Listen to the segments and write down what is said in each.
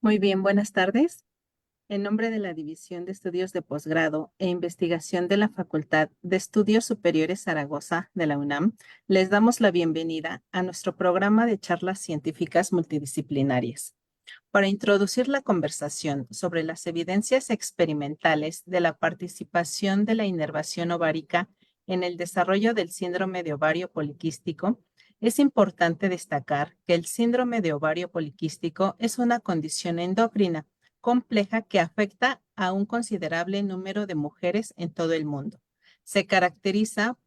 Muy bien, buenas tardes. En nombre de la División de Estudios de Posgrado e Investigación de la Facultad de Estudios Superiores Zaragoza de la UNAM, les damos la bienvenida a nuestro programa de charlas científicas multidisciplinarias. Para introducir la conversación sobre las evidencias experimentales de la participación de la inervación ovárica en el desarrollo del síndrome de ovario poliquístico, es importante destacar que el síndrome de ovario poliquístico es una condición endocrina compleja que afecta a un considerable número de mujeres en todo el mundo. Se caracteriza por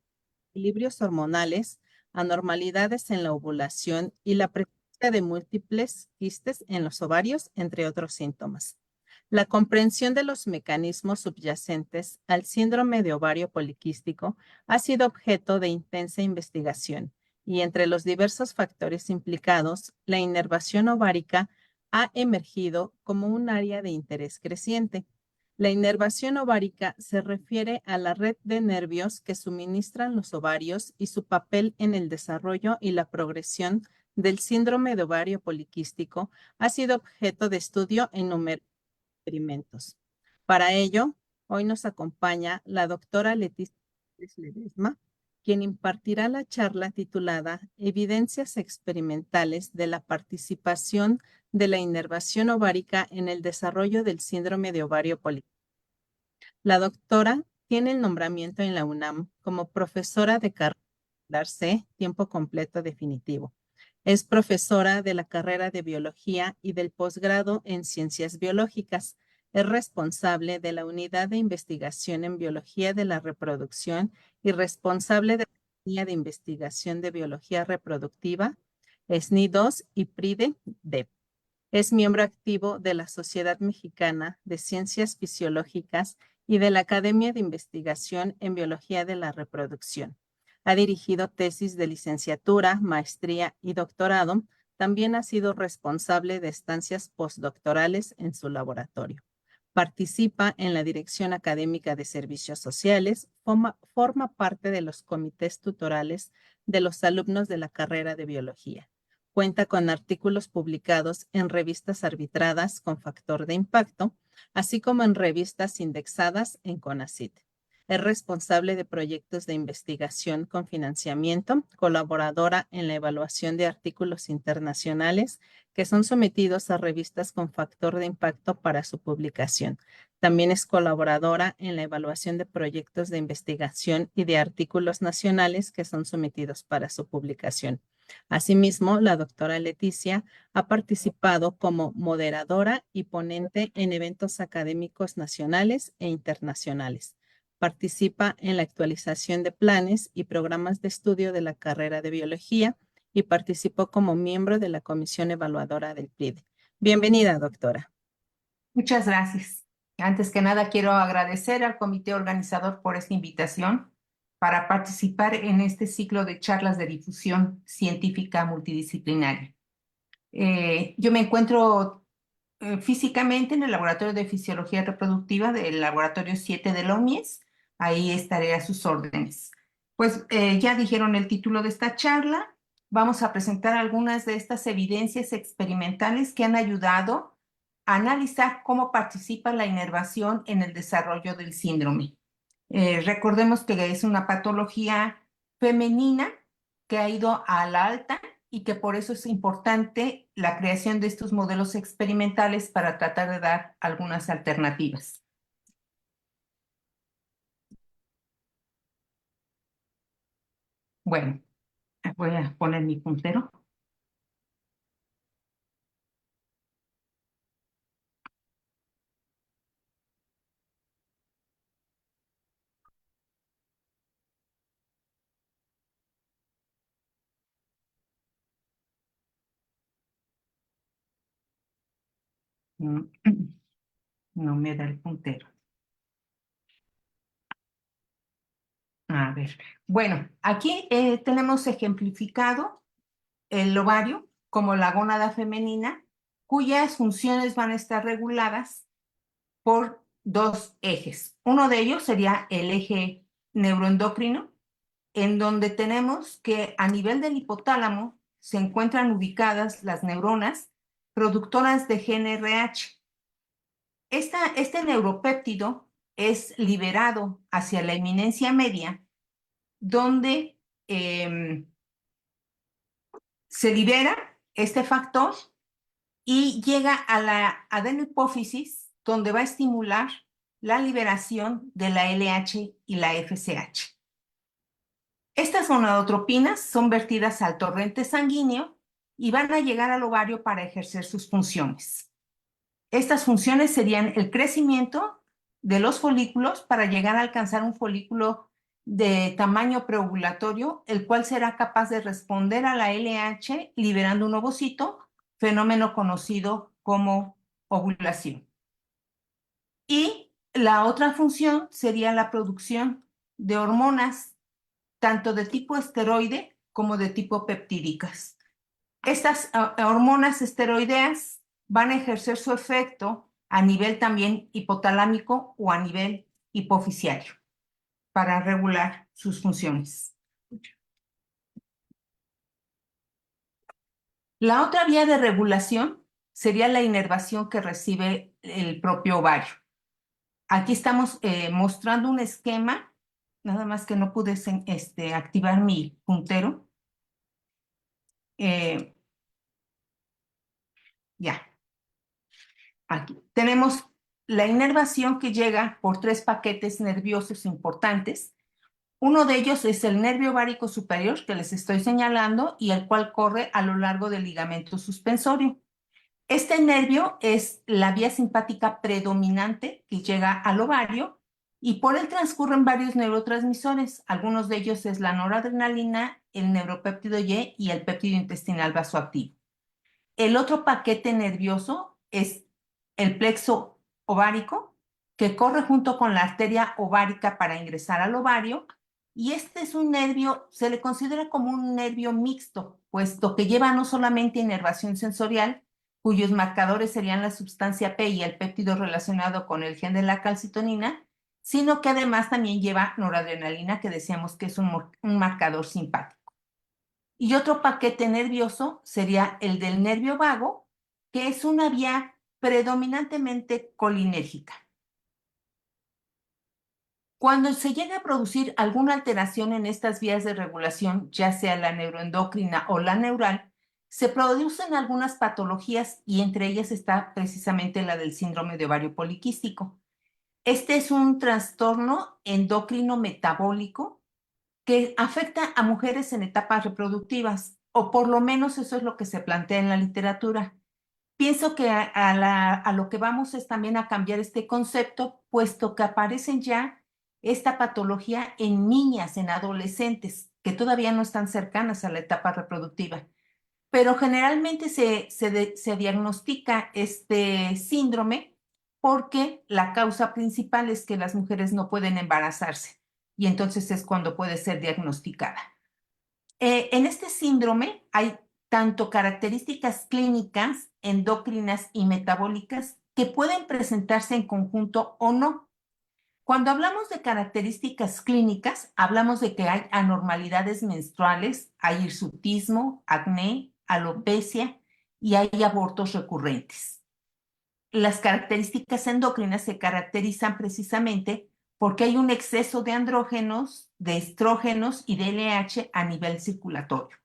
equilibrios hormonales, anormalidades en la ovulación y la presencia de múltiples quistes en los ovarios, entre otros síntomas. La comprensión de los mecanismos subyacentes al síndrome de ovario poliquístico ha sido objeto de intensa investigación y entre los diversos factores implicados, la inervación ovárica ha emergido como un área de interés creciente. La inervación ovárica se refiere a la red de nervios que suministran los ovarios y su papel en el desarrollo y la progresión del síndrome de ovario poliquístico ha sido objeto de estudio en numerosos experimentos. Para ello, hoy nos acompaña la doctora Leticia Ledesma, quien impartirá la charla titulada Evidencias experimentales de la participación de la inervación ovárica en el desarrollo del síndrome de ovario poliquístico. La doctora tiene el nombramiento en la UNAM como profesora de carrera C, tiempo completo definitivo. Es profesora de la carrera de biología y del posgrado en ciencias biológicas. Es responsable de la unidad de investigación en biología de la reproducción y responsable de la línea de investigación de biología reproductiva, SNI2 y PRIDE-DEP. Es miembro activo de la Sociedad Mexicana de Ciencias Fisiológicas y de la Academia de Investigación en Biología de la Reproducción. Ha dirigido tesis de licenciatura, maestría y doctorado. También ha sido responsable de estancias postdoctorales en su laboratorio. Participa en la Dirección Académica de Servicios Sociales, forma parte de los comités tutorales de los alumnos de la carrera de biología. Cuenta con artículos publicados en revistas arbitradas con factor de impacto, así como en revistas indexadas en CONACYT. Es responsable de proyectos de investigación con financiamiento, colaboradora en la evaluación de artículos internacionales que son sometidos a revistas con factor de impacto para su publicación. También es colaboradora en la evaluación de proyectos de investigación y de artículos nacionales que son sometidos para su publicación. Asimismo, la doctora Leticia ha participado como moderadora y ponente en eventos académicos nacionales e internacionales. Participa en la actualización de planes y programas de estudio de la carrera de biología y participó como miembro de la comisión evaluadora del PRIDE. Bienvenida, doctora. Muchas gracias. Antes que nada, quiero agradecer al comité organizador por esta invitación para participar en este ciclo de charlas de difusión científica multidisciplinaria. Yo me encuentro físicamente en el Laboratorio de Fisiología Reproductiva del Laboratorio 7 de la OMIES. Ahí estaré a sus órdenes. Pues ya dijeron el título de esta charla. Vamos a presentar algunas de estas evidencias experimentales que han ayudado a analizar cómo participa la inervación en el desarrollo del síndrome. Recordemos que es una patología femenina que ha ido a la alta y que por eso es importante la creación de estos modelos experimentales para tratar de dar algunas alternativas. Bueno, voy a poner mi puntero. No me da el puntero. A ver, bueno, aquí tenemos ejemplificado el ovario como la gónada femenina, cuyas funciones van a estar reguladas por dos ejes. Uno de ellos sería el eje neuroendocrino, en donde tenemos que a nivel del hipotálamo se encuentran ubicadas las neuronas productoras de GnRH. Este neuropéptido es liberado hacia la eminencia media, donde se libera este factor y llega a la adenohipófisis, donde va a estimular la liberación de la LH y la FSH. Estas gonadotropinas son vertidas al torrente sanguíneo y van a llegar al ovario para ejercer sus funciones. Estas funciones serían el crecimiento de los folículos para llegar a alcanzar un folículo de tamaño preovulatorio, el cual será capaz de responder a la LH liberando un ovocito, fenómeno conocido como ovulación. Y la otra función sería la producción de hormonas, tanto de tipo esteroide como de tipo peptídicas. Estas hormonas esteroideas van a ejercer su efecto a nivel también hipotalámico o a nivel hipofisiario para regular sus funciones. La otra vía de regulación sería la inervación que recibe el propio ovario. Aquí estamos mostrando un esquema, nada más que no pude activar mi puntero. Ya. Aquí tenemos la inervación que llega por 3 paquetes nerviosos importantes. Uno de ellos es el nervio ovárico superior que les estoy señalando y el cual corre a lo largo del ligamento suspensorio. Este nervio es la vía simpática predominante que llega al ovario y por él transcurren varios neurotransmisores. Algunos de ellos es la noradrenalina, el neuropéptido Y y el péptido intestinal vasoactivo. El otro paquete nervioso es el plexo ovárico, que corre junto con la arteria ovárica para ingresar al ovario. Y este es un nervio, se le considera como un nervio mixto, puesto que lleva no solamente inervación sensorial, cuyos marcadores serían la sustancia P y el péptido relacionado con el gen de la calcitonina, sino que además también lleva noradrenalina, que decíamos que es un marcador simpático. Y otro paquete nervioso sería el del nervio vago, que es una vía predominantemente colinérgica. Cuando se llega a producir alguna alteración en estas vías de regulación, ya sea la neuroendocrina o la neural, se producen algunas patologías y entre ellas está precisamente la del síndrome de ovario poliquístico. Este es un trastorno endocrino metabólico que afecta a mujeres en etapas reproductivas, o por lo menos eso es lo que se plantea en la literatura. Pienso que a lo que vamos es también a cambiar este concepto, puesto que aparecen ya esta patología en niñas, en adolescentes, que todavía no están cercanas a la etapa reproductiva. Pero generalmente se diagnostica este síndrome porque la causa principal es que las mujeres no pueden embarazarse y entonces es cuando puede ser diagnosticada. En este síndrome hay tanto características clínicas, endocrinas y metabólicas que pueden presentarse en conjunto o no. Cuando hablamos de características clínicas, hablamos de que hay anormalidades menstruales, hay hirsutismo, acné, alopecia y hay abortos recurrentes. Las características endocrinas se caracterizan precisamente porque hay un exceso de andrógenos, de estrógenos y de LH a nivel circulatorio.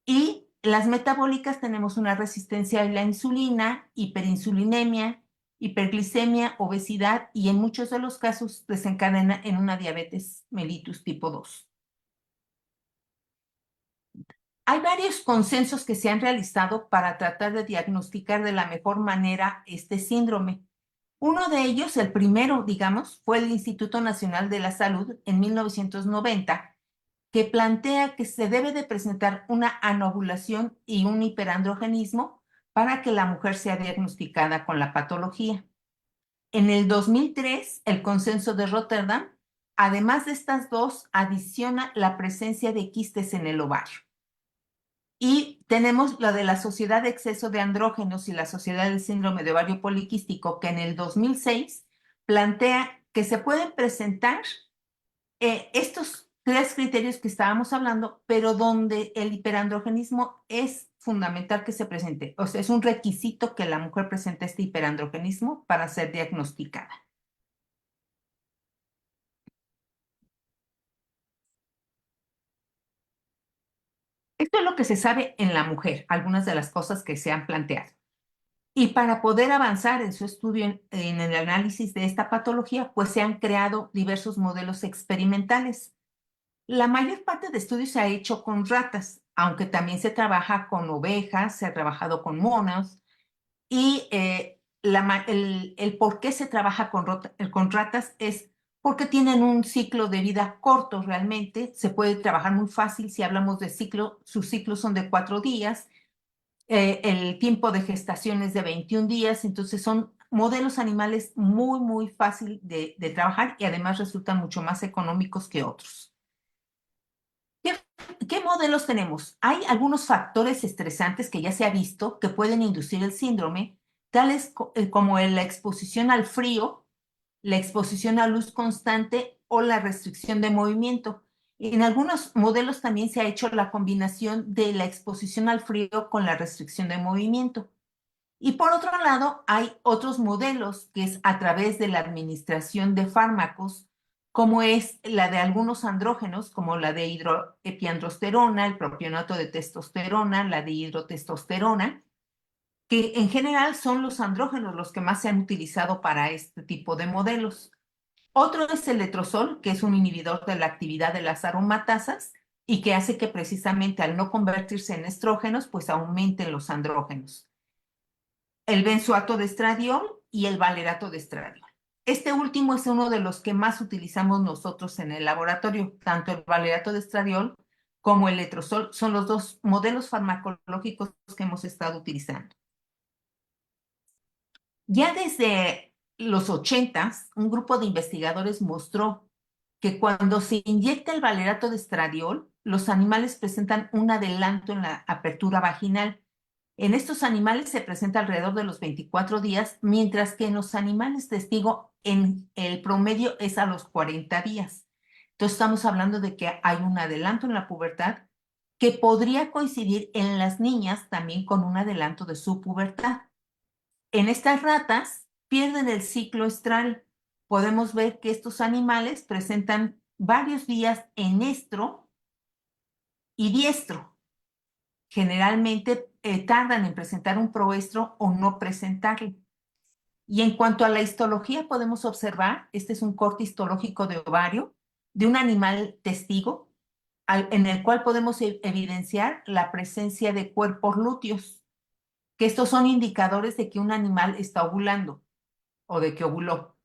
Y las metabólicas tenemos una resistencia a la insulina, hiperinsulinemia, hiperglicemia, obesidad y en muchos de los casos desencadena en una diabetes mellitus tipo 2. Hay varios consensos que se han realizado para tratar de diagnosticar de la mejor manera este síndrome. Uno de ellos, el primero, digamos, fue el Instituto Nacional de la Salud en 1990, que plantea que se debe de presentar una anovulación y un hiperandrogenismo para que la mujer sea diagnosticada con la patología. En el 2003, el Consenso de Rotterdam, además de estas dos, adiciona la presencia de quistes en el ovario. Y tenemos la de la Sociedad de Exceso de Andrógenos y la Sociedad del Síndrome de Ovario Poliquístico, que en el 2006 plantea que se pueden presentar estos 3 criterios que estábamos hablando, pero donde el hiperandrogenismo es fundamental que se presente, o sea, es un requisito que la mujer presente este hiperandrogenismo para ser diagnosticada. Esto es lo que se sabe en la mujer, algunas de las cosas que se han planteado. Y para poder avanzar en su estudio en el análisis de esta patología, pues se han creado diversos modelos experimentales. La mayor parte de estudios se ha hecho con ratas, aunque también se trabaja con ovejas, se ha trabajado con monos, y el por qué se trabaja con ratas es porque tienen un ciclo de vida corto realmente, se puede trabajar muy fácil si hablamos de ciclo, sus ciclos son de 4 días, el tiempo de gestación es de 21 días, entonces son modelos animales muy, muy fácil de trabajar y además resultan mucho más económicos que otros. ¿Qué modelos tenemos? Hay algunos factores estresantes que ya se ha visto que pueden inducir el síndrome, tales como la exposición al frío, la exposición a luz constante o la restricción de movimiento. En algunos modelos también se ha hecho la combinación de la exposición al frío con la restricción de movimiento. Y por otro lado, hay otros modelos que es a través de la administración de fármacos, como es la de algunos andrógenos, como la de hidroepiandrosterona, el propionato de testosterona, la de hidrotestosterona, que en general son los andrógenos los que más se han utilizado para este tipo de modelos. Otro es el letrozol, que es un inhibidor de la actividad de las aromatasas y que hace que precisamente al no convertirse en estrógenos, pues aumenten los andrógenos. El benzoato de estradiol y el valerato de estradiol. Este último es uno de los que más utilizamos nosotros en el laboratorio. Tanto el valerato de estradiol como el letrozol son los dos modelos farmacológicos que hemos estado utilizando. Ya desde los 80s, un grupo de investigadores mostró que cuando se inyecta el valerato de estradiol, los animales presentan un adelanto en la apertura vaginal. En estos animales se presenta alrededor de los 24 días, mientras que en los animales testigo en el promedio es a los 40 días. Entonces estamos hablando de que hay un adelanto en la pubertad que podría coincidir en las niñas también con un adelanto de su pubertad. En estas ratas pierden el ciclo estral. Podemos ver que estos animales presentan varios días en estro y diestro. Generalmente tardan en presentar un proestro o no presentarlo. Y en cuanto a la histología, podemos observar, este es un corte histológico de ovario de un animal testigo, en el cual podemos evidenciar la presencia de cuerpos lúteos, que estos son indicadores de que un animal está ovulando o de que ovuló.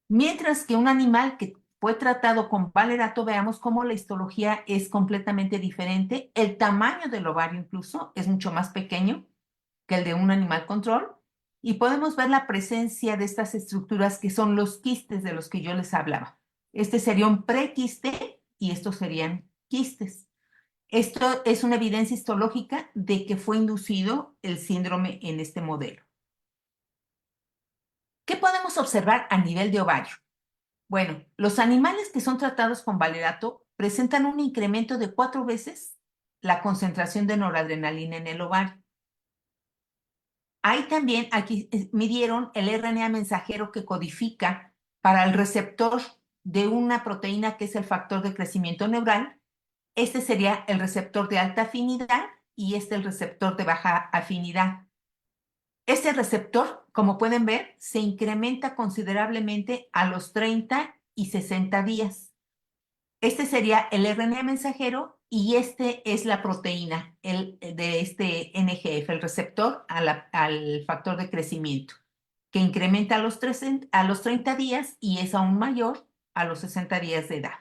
Mientras que un animal que fue tratado con valerato, veamos cómo la histología es completamente diferente. El tamaño del ovario incluso es mucho más pequeño que el de un animal control y podemos ver la presencia de estas estructuras que son los quistes de los que yo les hablaba. Este sería un prequiste y estos serían quistes. Esto es una evidencia histológica de que fue inducido el síndrome en este modelo. ¿Qué podemos observar a nivel de ovario? Bueno, los animales que son tratados con valerato presentan un incremento de 4 veces la concentración de noradrenalina en el ovario. Hay también, aquí midieron el RNA mensajero que codifica para el receptor de una proteína que es el factor de crecimiento neural. Este sería el receptor de alta afinidad y este el receptor de baja afinidad. Este receptor, como pueden ver, se incrementa considerablemente a los 30 y 60 días. Este sería el RNA mensajero y este es la proteína de este NGF, el receptor al factor de crecimiento, que incrementa a los 30 días y es aún mayor a los 60 días de edad.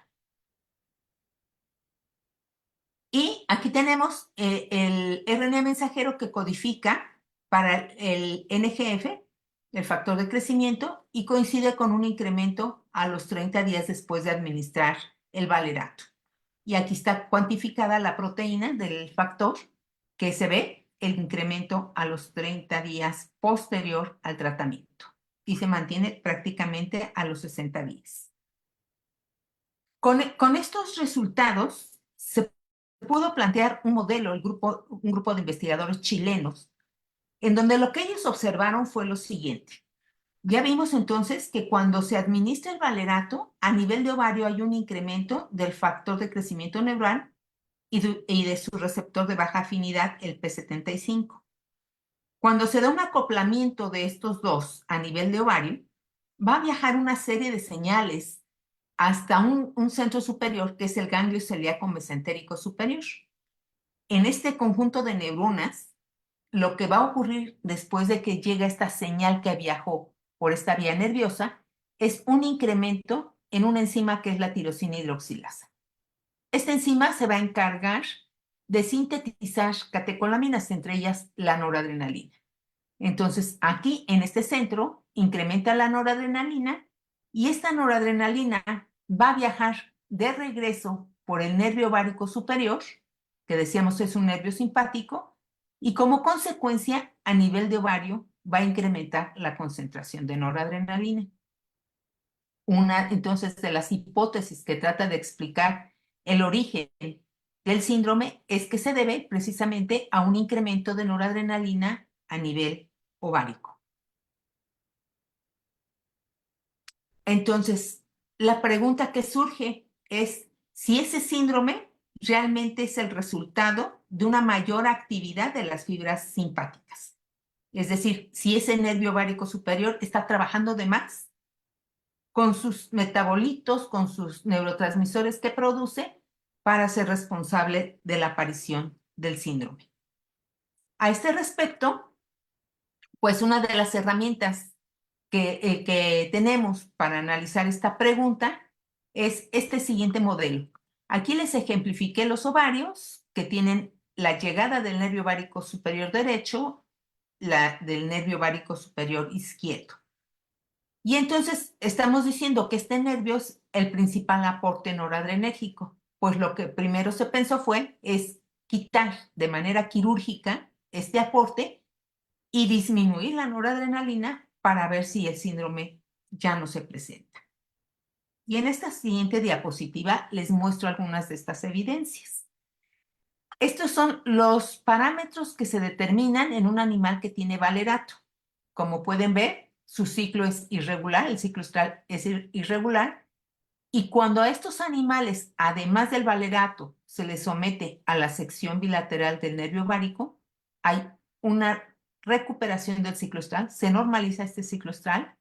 Y aquí tenemos el RNA mensajero que codifica para el NGF, el factor de crecimiento, y coincide con un incremento a los 30 días después de administrar el valerato. Y aquí está cuantificada la proteína del factor que se ve el incremento a los 30 días posterior al tratamiento y se mantiene prácticamente a los 60 días. Con estos resultados se pudo plantear un modelo, un grupo de investigadores chilenos, en donde lo que ellos observaron fue lo siguiente. Ya vimos entonces que cuando se administra el valerato, a nivel de ovario hay un incremento del factor de crecimiento neural y de su receptor de baja afinidad, el P75. Cuando se da un acoplamiento de estos dos a nivel de ovario, va a viajar una serie de señales hasta un centro superior, que es el ganglio celíaco mesentérico superior. En este conjunto de neuronas, lo que va a ocurrir después de que llega esta señal que viajó por esta vía nerviosa es un incremento en una enzima que es la tirosina hidroxilasa. Esta enzima se va a encargar de sintetizar catecolaminas, entre ellas la noradrenalina. Entonces, aquí en este centro incrementa la noradrenalina y esta noradrenalina va a viajar de regreso por el nervio ovárico superior, que decíamos es un nervio simpático, y como consecuencia, a nivel de ovario, va a incrementar la concentración de noradrenalina. Una, entonces, de las hipótesis que trata de explicar el origen del síndrome es que se debe precisamente a un incremento de noradrenalina a nivel ovárico. Entonces, la pregunta que surge es si ese síndrome realmente es el resultado de una mayor actividad de las fibras simpáticas. Es decir, si ese nervio ovárico superior está trabajando de más con sus metabolitos, con sus neurotransmisores que produce para ser responsable de la aparición del síndrome. A este respecto, pues una de las herramientas que tenemos para analizar esta pregunta es este siguiente modelo. Aquí les ejemplifiqué los ovarios que tienen la llegada del nervio ovárico superior derecho, la del nervio ovárico superior izquierdo. Y entonces estamos diciendo que este nervio es el principal aporte noradrenérgico, pues lo que primero se pensó es quitar de manera quirúrgica este aporte y disminuir la noradrenalina para ver si el síndrome ya no se presenta. Y en esta siguiente diapositiva les muestro algunas de estas evidencias. Estos son los parámetros que se determinan en un animal que tiene valerato. Como pueden ver, su ciclo es irregular, el ciclo es irregular, y cuando a estos animales, además del valerato, se les somete a la sección bilateral del nervio ovárico, hay una recuperación del ciclo estral, se normaliza este ciclo estral.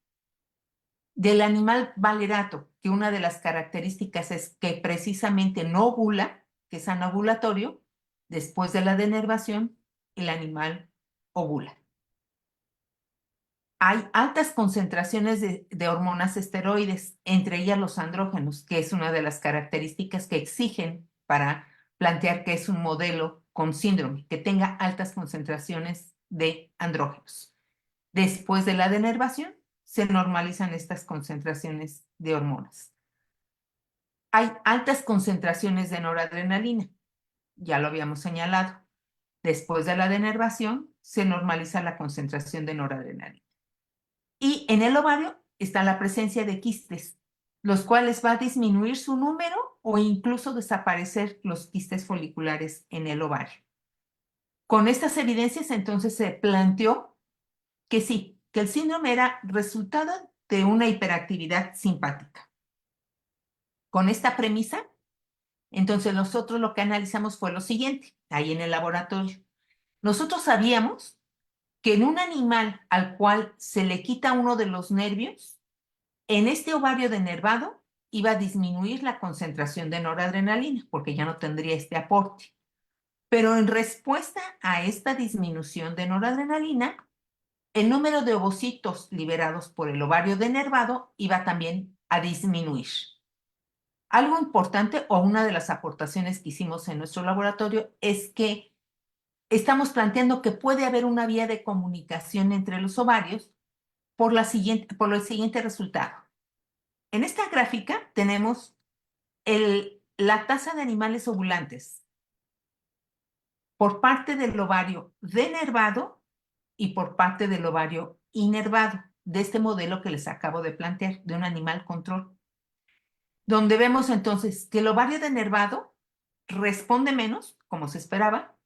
Del animal valerato, que una de las características es que precisamente no ovula, que es anovulatorio, después de la denervación, el animal ovula. Hay altas concentraciones de hormonas esteroides, entre ellas los andrógenos, que es una de las características que exigen para plantear que es un modelo con síndrome, que tenga altas concentraciones de andrógenos. Después de la denervación, se normalizan estas concentraciones de hormonas. Hay altas concentraciones de noradrenalina, ya lo habíamos señalado. Después de la denervación, se normaliza la concentración de noradrenalina. Y en el ovario está la presencia de quistes, los cuales va a disminuir su número o incluso desaparecer los quistes foliculares en el ovario. Con estas evidencias, entonces, se planteó que sí, que el síndrome era resultado de una hiperactividad simpática. Con esta premisa, entonces nosotros lo que analizamos fue lo siguiente, ahí en el laboratorio. Nosotros sabíamos que en un animal al cual se le quita uno de los nervios, en este ovario denervado iba a disminuir la concentración de noradrenalina, porque ya no tendría este aporte. Pero en respuesta a esta disminución de noradrenalina, el número de ovocitos liberados por el ovario denervado iba también a disminuir. Algo importante o una de las aportaciones que hicimos en nuestro laboratorio es que estamos planteando que puede haber una vía de comunicación entre los ovarios por el siguiente resultado. En esta gráfica tenemos la tasa de animales ovulantes por parte del ovario denervado y por parte del ovario inervado, de este modelo que les acabo de plantear, de un animal control, donde vemos entonces que el ovario denervado responde menos como se esperaba,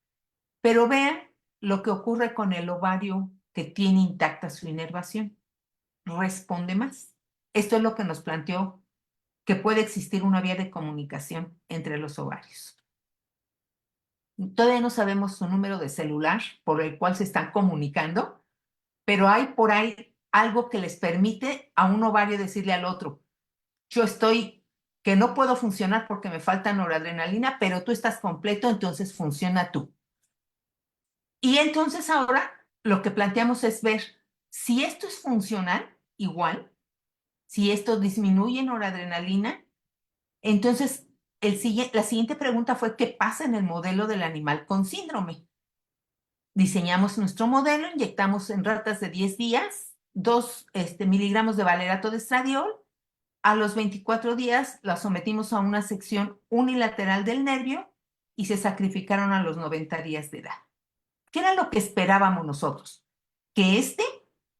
pero vean lo que ocurre con el ovario que tiene intacta su inervación. Responde más. Esto es lo que nos planteó que puede existir una vía de comunicación entre los ovarios. Todavía no sabemos su número de celular por el cual se están comunicando, pero hay por ahí algo que les permite a un ovario decirle al otro, yo estoy, que no puedo funcionar porque me falta noradrenalina, pero tú estás completo, entonces funciona tú. Y entonces ahora lo que planteamos es ver si esto es funcional igual, si esto disminuye noradrenalina, entonces la siguiente pregunta fue, ¿qué pasa en el modelo del animal con síndrome? Diseñamos nuestro modelo, inyectamos en ratas de 10 días 2 miligramos de valerato de estradiol. A los 24 días la sometimos a una sección unilateral del nervio y se sacrificaron a los 90 días de edad. ¿Qué era lo que esperábamos nosotros? Que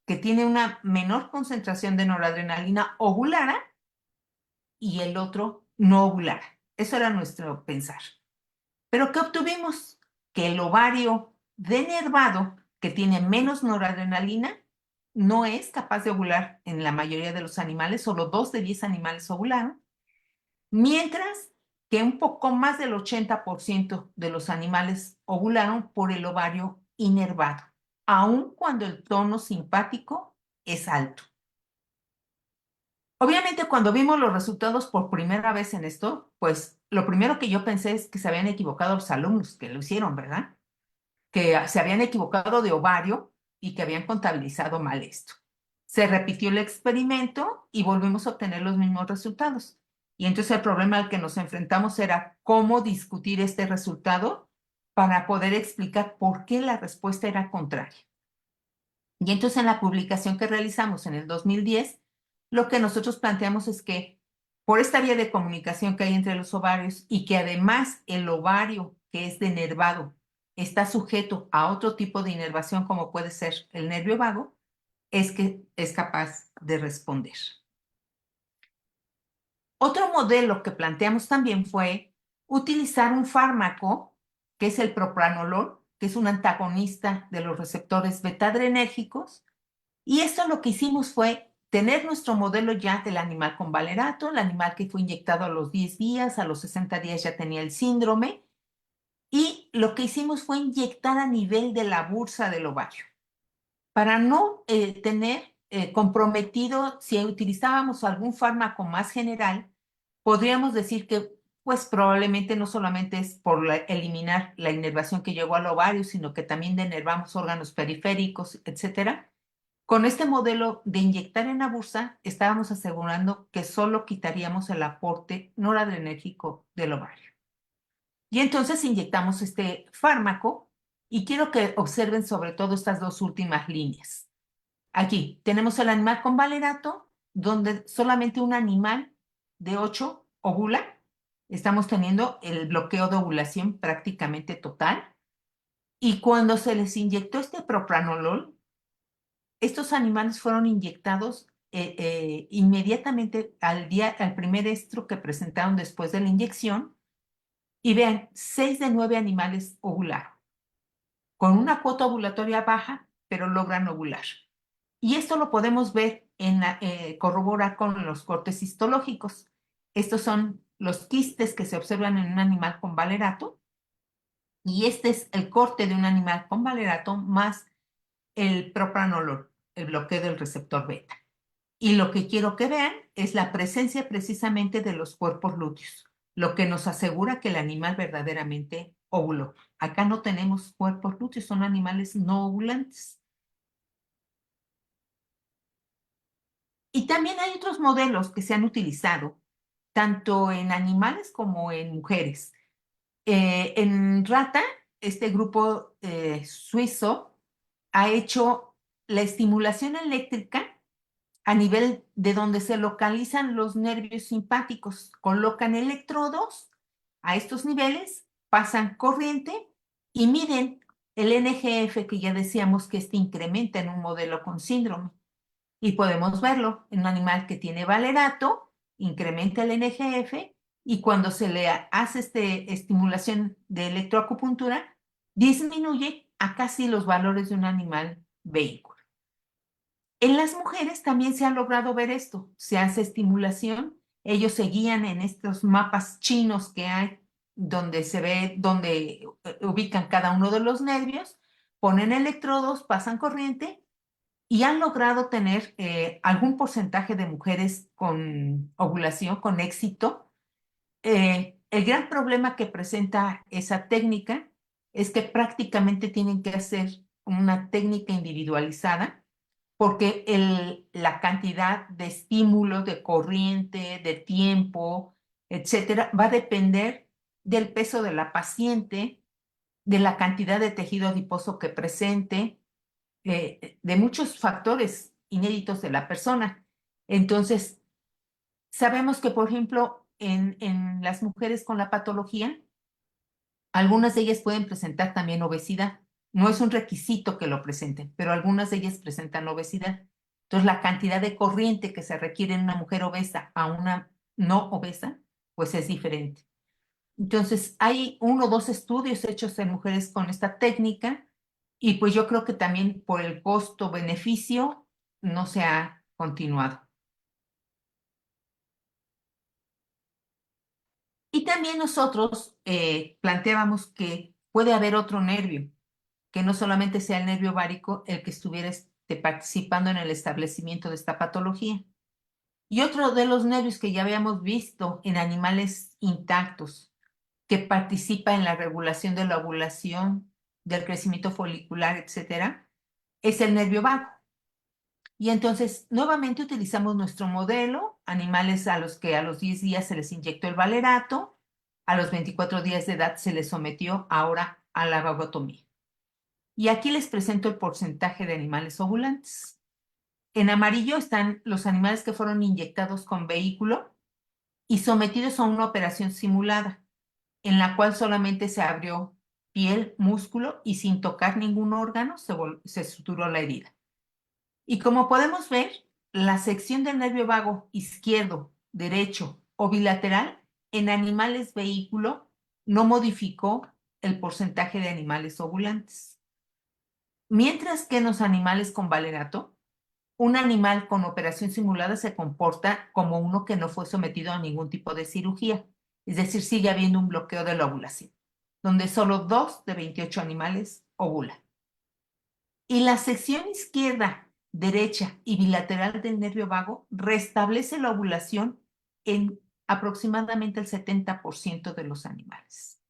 que tiene una menor concentración de noradrenalina, ovulara y el otro no ovulara. Eso era nuestro pensar. ¿Pero qué obtuvimos? Que el ovario denervado, que tiene menos noradrenalina, no es capaz de ovular en la mayoría de los animales, solo 2 de 10 animales ovularon, mientras que un poco más del 80% de los animales ovularon por el ovario inervado, aun cuando el tono simpático es alto. Obviamente, cuando vimos los resultados por primera vez en esto, pues lo primero que yo pensé es que se habían equivocado los alumnos que lo hicieron, ¿verdad? Que se habían equivocado de ovario y que habían contabilizado mal esto. Se repitió el experimento y volvimos a obtener los mismos resultados. Y entonces el problema al que nos enfrentamos era cómo discutir este resultado para poder explicar por qué la respuesta era contraria. Y entonces en la publicación que realizamos en el 2010, lo que nosotros planteamos es que por esta vía de comunicación que hay entre los ovarios y que además el ovario que es denervado está sujeto a otro tipo de inervación como puede ser el nervio vago, es que es capaz de responder. Otro modelo que planteamos también fue utilizar un fármaco que es el propranolol, que es un antagonista de los receptores beta-adrenérgicos, y esto lo que hicimos fue tener nuestro modelo ya del animal con valerato, el animal que fue inyectado a los 10 días, a los 60 días ya tenía el síndrome, y lo que hicimos fue inyectar a nivel de la bursa del ovario, para no tener comprometido, si utilizábamos algún fármaco más general, podríamos decir que pues probablemente no solamente es por eliminar la inervación que llegó al ovario, sino que también denervamos órganos periféricos, etcétera. Con este modelo de inyectar en la bursa, estábamos asegurando que solo quitaríamos el aporte noradrenérgico del ovario. Y entonces inyectamos este fármaco y quiero que observen sobre todo estas dos últimas líneas. Aquí tenemos el animal con valerato, donde solamente un animal de 8 ovula. Estamos teniendo el bloqueo de ovulación prácticamente total. Y cuando se les inyectó este propranolol, estos animales fueron inyectados inmediatamente al primer estro que presentaron después de la inyección. Y vean, 6 de 9 animales ovularon, con una cuota ovulatoria baja, pero logran ovular. Y esto lo podemos ver corroborar con los cortes histológicos. Estos son los quistes que se observan en un animal con valerato. Y este es el corte de un animal con valerato más el propranolol, el bloqueo del receptor beta. Y lo que quiero que vean es la presencia precisamente de los cuerpos lúteos, lo que nos asegura que el animal verdaderamente ovuló. Acá no tenemos cuerpos lúteos, son animales no ovulantes. Y también hay otros modelos que se han utilizado, tanto en animales como en mujeres. En rata, este grupo suizo ha hecho la estimulación eléctrica a nivel de donde se localizan los nervios simpáticos. Colocan electrodos a estos niveles, pasan corriente y miden el NGF que ya decíamos que este incrementa en un modelo con síndrome. Y podemos verlo en un animal que tiene valerato, incrementa el NGF y cuando se le hace estimulación de electroacupuntura, disminuye a casi los valores de un animal vehículo. En las mujeres también se ha logrado ver esto, se hace estimulación, ellos se guían en estos mapas chinos que hay, donde se ve, donde ubican cada uno de los nervios, ponen electrodos, pasan corriente y han logrado tener algún porcentaje de mujeres con ovulación, con éxito. El gran problema que presenta esa técnica es que prácticamente tienen que hacer una técnica individualizada porque la cantidad de estímulo, de corriente, de tiempo, etcétera, va a depender del peso de la paciente, de la cantidad de tejido adiposo que presente, de muchos factores inéditos de la persona. Entonces, sabemos que, por ejemplo, en las mujeres con la patología, algunas de ellas pueden presentar también obesidad. No es un requisito que lo presenten, pero algunas de ellas presentan obesidad. Entonces, la cantidad de corriente que se requiere en una mujer obesa a una no obesa, pues es diferente. Entonces, hay 1 o 2 estudios hechos en mujeres con esta técnica y pues yo creo que también por el costo-beneficio no se ha continuado. Y también nosotros planteábamos que puede haber otro nervio, que no solamente sea el nervio ovárico el que estuviera participando en el establecimiento de esta patología. Y otro de los nervios que ya habíamos visto en animales intactos, que participa en la regulación de la ovulación, del crecimiento folicular, etcétera, es el nervio vago. Y entonces, nuevamente utilizamos nuestro modelo, animales a los que a los 10 días se les inyectó el valerato, a los 24 días de edad se les sometió ahora a la vagotomía. Y aquí les presento el porcentaje de animales ovulantes. En amarillo están los animales que fueron inyectados con vehículo y sometidos a una operación simulada, en la cual solamente se abrió piel, músculo y sin tocar ningún órgano se suturó la herida. Y como podemos ver, la sección del nervio vago izquierdo, derecho o bilateral en animales vehículo no modificó el porcentaje de animales ovulantes. Mientras que en los animales con valerato, un animal con operación simulada se comporta como uno que no fue sometido a ningún tipo de cirugía, es decir, sigue habiendo un bloqueo de la ovulación, donde solo 2 de 28 animales ovulan. Y la sección izquierda, derecha y bilateral del nervio vago restablece la ovulación en aproximadamente el 70% de los animales.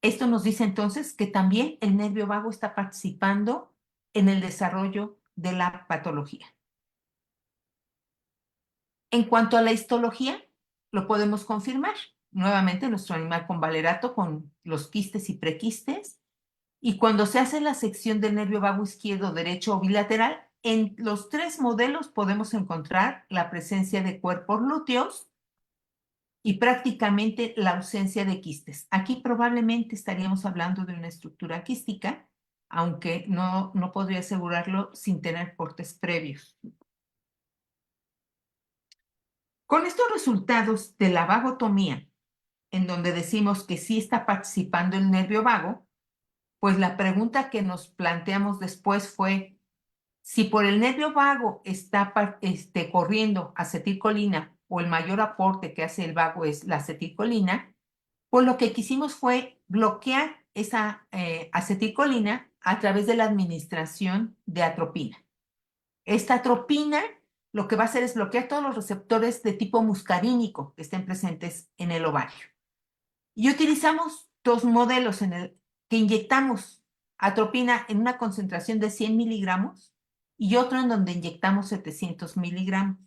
Esto nos dice entonces que también el nervio vago está participando en el desarrollo de la patología. En cuanto a la histología, lo podemos confirmar. Nuevamente, nuestro animal con valerato, con los quistes y prequistes. Y cuando se hace la sección del nervio vago izquierdo, derecho o bilateral, en los 3 modelos podemos encontrar la presencia de cuerpos lúteos y prácticamente la ausencia de quistes. Aquí probablemente estaríamos hablando de una estructura quística, aunque no podría asegurarlo sin tener cortes previos. Con estos resultados de la vagotomía, en donde decimos que sí está participando el nervio vago, pues la pregunta que nos planteamos después fue, si por el nervio vago está corriendo acetilcolina o el mayor aporte que hace el vago es la acetilcolina, pues lo que quisimos fue bloquear esa acetilcolina a través de la administración de atropina. Esta atropina lo que va a hacer es bloquear todos los receptores de tipo muscarínico que estén presentes en el ovario. Y utilizamos 2 modelos que inyectamos atropina en una concentración de 100 miligramos y otro en donde inyectamos 700 miligramos.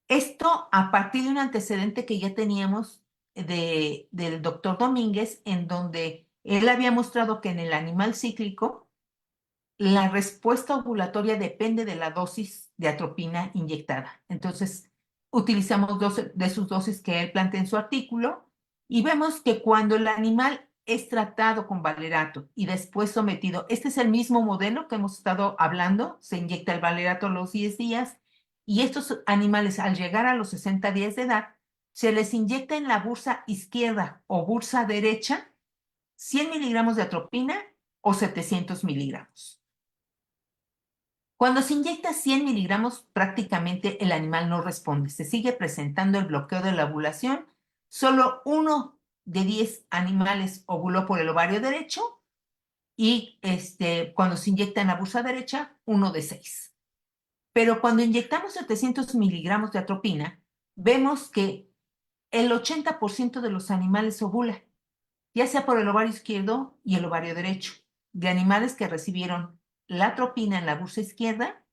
Esto a partir de un antecedente que ya teníamos del doctor Domínguez, en donde él había mostrado que en el animal cíclico la respuesta ovulatoria depende de la dosis de atropina inyectada. Entonces, utilizamos 2 de sus dosis que él plantea en su artículo y vemos que cuando el animal es tratado con valerato y después sometido, este es el mismo modelo que hemos estado hablando, se inyecta el valerato a los 10 días y estos animales al llegar a los 60 días de edad se les inyecta en la bursa izquierda o bursa derecha 100 miligramos de atropina o 700 miligramos. Cuando se inyecta 100 miligramos, prácticamente el animal no responde. Se sigue presentando el bloqueo de la ovulación. Solo 1 de 10 animales ovuló por el ovario derecho y cuando se inyecta en la bursa derecha, 1 de 6. Pero cuando inyectamos 700 miligramos de atropina, vemos que el 80% de los animales ovula, ya sea por el ovario izquierdo y el ovario derecho, de animales que recibieron la atropina en la bursa izquierda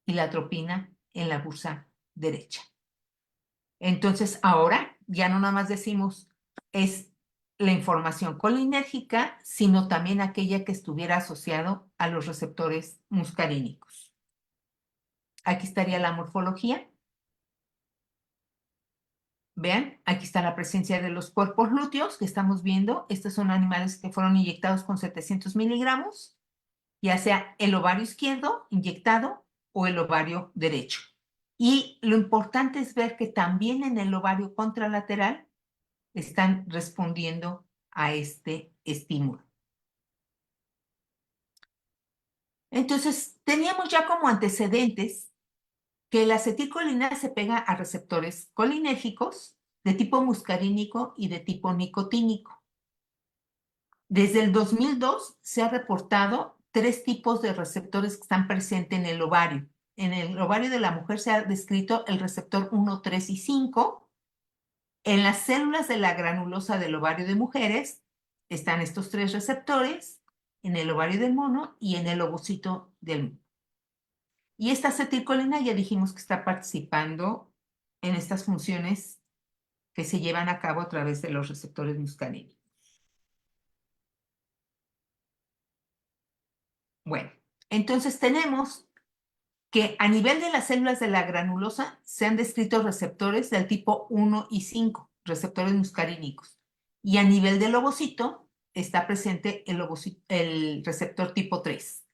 y la atropina en la bursa derecha. Entonces, ahora ya no nada más decimos es la información colinérgica, sino también aquella que estuviera asociado a los receptores muscarínicos. Aquí estaría la morfología. Vean, aquí está la presencia de los cuerpos lúteos que estamos viendo. Estos son animales que fueron inyectados con 700 miligramos, ya sea el ovario izquierdo inyectado o el ovario derecho. Y lo importante es ver que también en el ovario contralateral están respondiendo a este estímulo. Entonces, teníamos ya como antecedentes que la acetilcolina se pega a receptores colinérgicos de tipo muscarínico y de tipo nicotínico. Desde el 2002 se ha reportado 3 tipos de receptores que están presentes en el ovario. En el ovario de la mujer se ha descrito el receptor 1, 3 y 5. En las células de la granulosa del ovario de mujeres están estos 3 receptores, en el ovario del mono y en el ovocito del mono. Y esta acetilcolina ya dijimos que está participando en estas funciones que se llevan a cabo a través de los receptores muscarínicos. Bueno, entonces tenemos que a nivel de las células de la granulosa se han descrito receptores del tipo 1 y 5, receptores muscarínicos. Y a nivel del ovocito está presente el receptor tipo 3.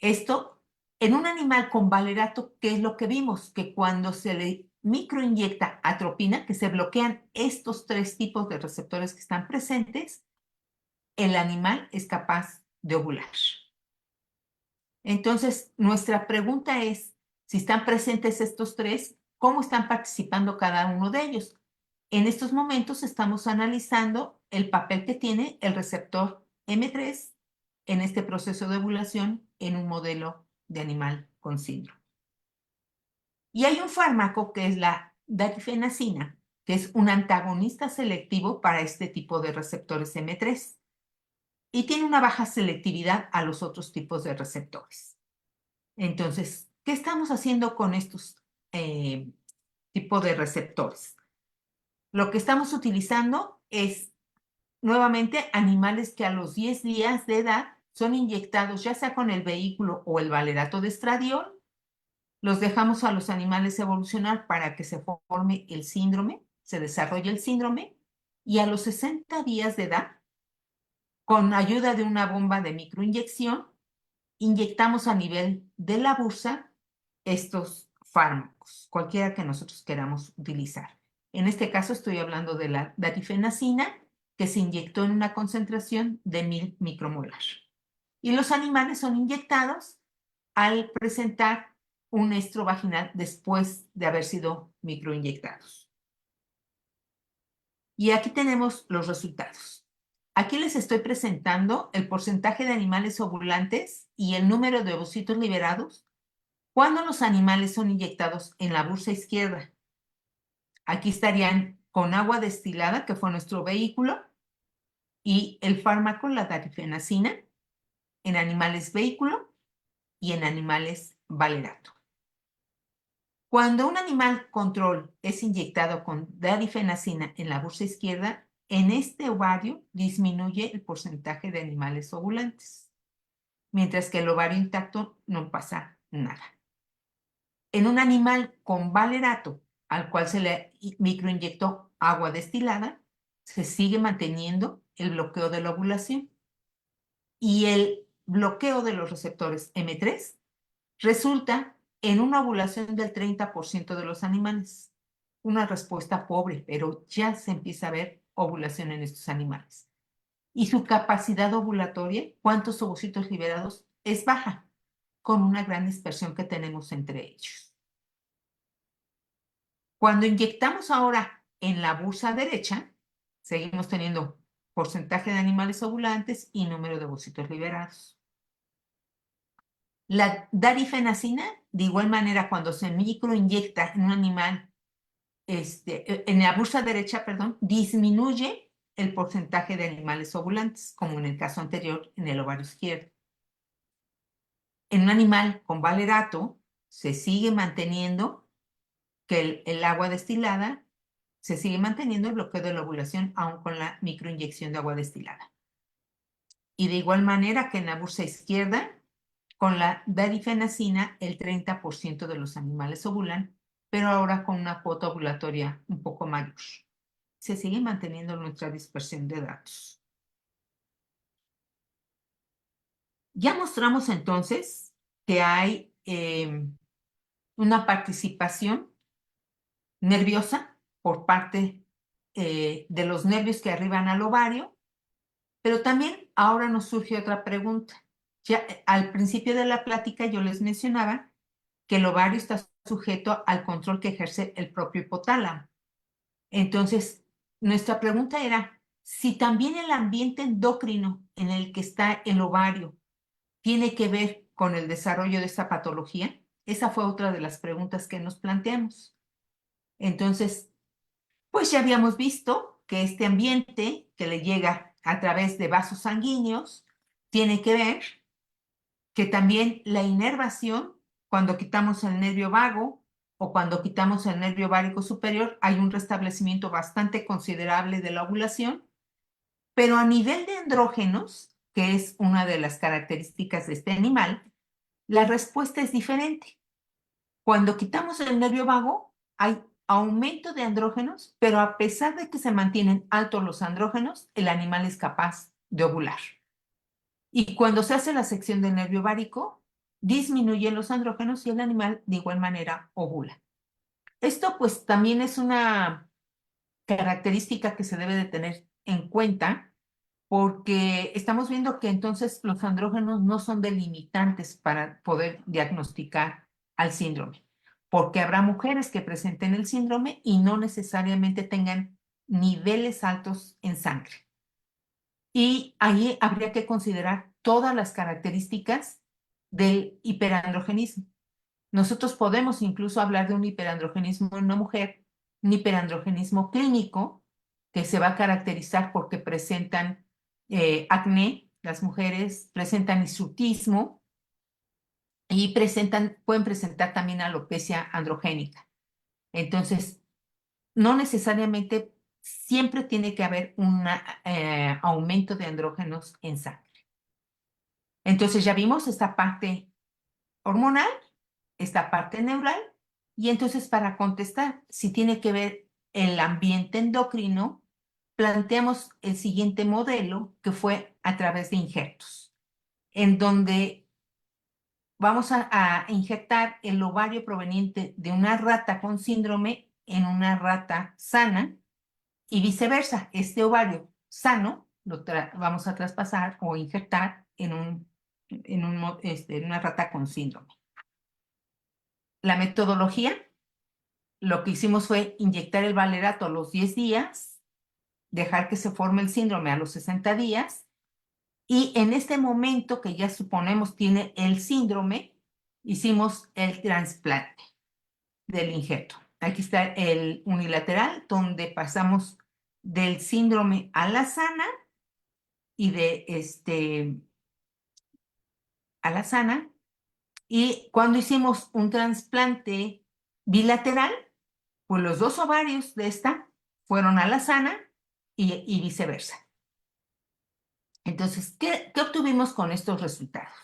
Esto, en un animal con valerato, ¿qué es lo que vimos? Que cuando se le microinyecta atropina, que se bloquean estos 3 tipos de receptores que están presentes, el animal es capaz de ovular. Entonces, nuestra pregunta es, si están presentes estos 3, ¿cómo están participando cada uno de ellos? En estos momentos estamos analizando el papel que tiene el receptor M3 en este proceso de ovulación en un modelo de animal con síndrome. Y hay un fármaco que es la datifenacina, que es un antagonista selectivo para este tipo de receptores M3 y tiene una baja selectividad a los otros tipos de receptores. Entonces, ¿qué estamos haciendo con estos tipos de receptores? Lo que estamos utilizando es nuevamente animales que a los 10 días de edad son inyectados ya sea con el vehículo o el valerato de estradiol. Los dejamos a los animales evolucionar para que se forme el síndrome, se desarrolle el síndrome y a los 60 días de edad, con ayuda de una bomba de microinyección, inyectamos a nivel de la bursa estos fármacos, cualquiera que nosotros queramos utilizar. En este caso estoy hablando de la datifenacina, que se inyectó en una concentración de 1000 micromolar. Y los animales son inyectados al presentar un estro vaginal después de haber sido microinyectados. Y aquí tenemos los resultados. Aquí les estoy presentando el porcentaje de animales ovulantes y el número de ovocitos liberados cuando los animales son inyectados en la bursa izquierda. Aquí estarían con agua destilada, que fue nuestro vehículo, y el fármaco, la datifenacina, en animales vehículo y en animales valerato. Cuando un animal control es inyectado con datifenacina en la bursa izquierda, en este ovario disminuye el porcentaje de animales ovulantes, mientras que el ovario intacto no pasa nada. En un animal con valerato, al cual se le microinyectó agua destilada, se sigue manteniendo el bloqueo de la ovulación. Y el bloqueo de los receptores M3 resulta en una ovulación del 30% de los animales. una respuesta pobre, pero ya se empieza a ver ovulación en estos animales. Y su capacidad ovulatoria, cuántos ovocitos liberados, es baja, con una gran dispersión que tenemos entre ellos. Cuando inyectamos ahora en la bursa derecha, seguimos teniendo porcentaje de animales ovulantes y número de ovocitos liberados. La darifenacina, de igual manera, cuando se microinyecta en un animal, en la bursa derecha, perdón, disminuye el porcentaje de animales ovulantes, como en el caso anterior en el ovario izquierdo. En un animal con valerato se sigue manteniendo que el agua destilada, se sigue manteniendo el bloqueo de la ovulación aún con la microinyección de agua destilada. Y de igual manera que en la bursa izquierda, con la darifenacina, el 30% de los animales ovulan, pero ahora con una cuota ovulatoria un poco mayor. Se sigue manteniendo nuestra dispersión de datos. Ya mostramos entonces que hay una participación nerviosa por parte de los nervios que arriban al ovario, pero también ahora nos surge otra pregunta. Ya al principio de la plática yo les mencionaba que el ovario está sujeto al control que ejerce el propio hipotálamo. Entonces, nuestra pregunta era, si también el ambiente endocrino en el que está el ovario tiene que ver con el desarrollo de esta patología, esa fue otra de las preguntas que nos planteamos. Entonces, pues ya habíamos visto que este ambiente que le llega a través de vasos sanguíneos tiene que ver que también la inervación, cuando quitamos el nervio vago o cuando quitamos el nervio ovárico superior, hay un restablecimiento bastante considerable de la ovulación, pero a nivel de andrógenos, que es una de las características de este animal, la respuesta es diferente. Cuando quitamos el nervio vago, hay aumento de andrógenos, pero a pesar de que se mantienen altos los andrógenos, el animal es capaz de ovular. Y cuando se hace la sección del nervio ovárico, disminuyen los andrógenos y el animal de igual manera ovula. Esto pues también es una característica que se debe de tener en cuenta porque estamos viendo que entonces los andrógenos no son delimitantes para poder diagnosticar al síndrome, porque habrá mujeres que presenten el síndrome y no necesariamente tengan niveles altos en sangre. Y ahí habría que considerar todas las características del hiperandrogenismo. Nosotros podemos incluso hablar de un hiperandrogenismo en una mujer, un hiperandrogenismo clínico, que se va a caracterizar porque presentan acné, las mujeres presentan hirsutismo y pueden presentar también alopecia androgénica. Entonces, no necesariamente siempre tiene que haber un aumento de andrógenos en sangre. Entonces ya vimos esta parte hormonal, esta parte neural, y entonces para contestar si tiene que ver el ambiente endocrino, planteamos el siguiente modelo que fue a través de injertos, en donde vamos a inyectar el ovario proveniente de una rata con síndrome en una rata sana y viceversa. Este ovario sano lo vamos a traspasar o injertar en una rata con síndrome. La metodología, lo que hicimos fue inyectar el valerato a los 10 días, dejar que se forme el síndrome a los 60 días, y en este momento que ya suponemos tiene el síndrome, hicimos el trasplante del injerto. Aquí está el unilateral, donde pasamos del síndrome a la sana y a la sana. Y cuando hicimos un trasplante bilateral, pues los dos ovarios de esta fueron a la sana y viceversa. Entonces, ¿qué obtuvimos con estos resultados?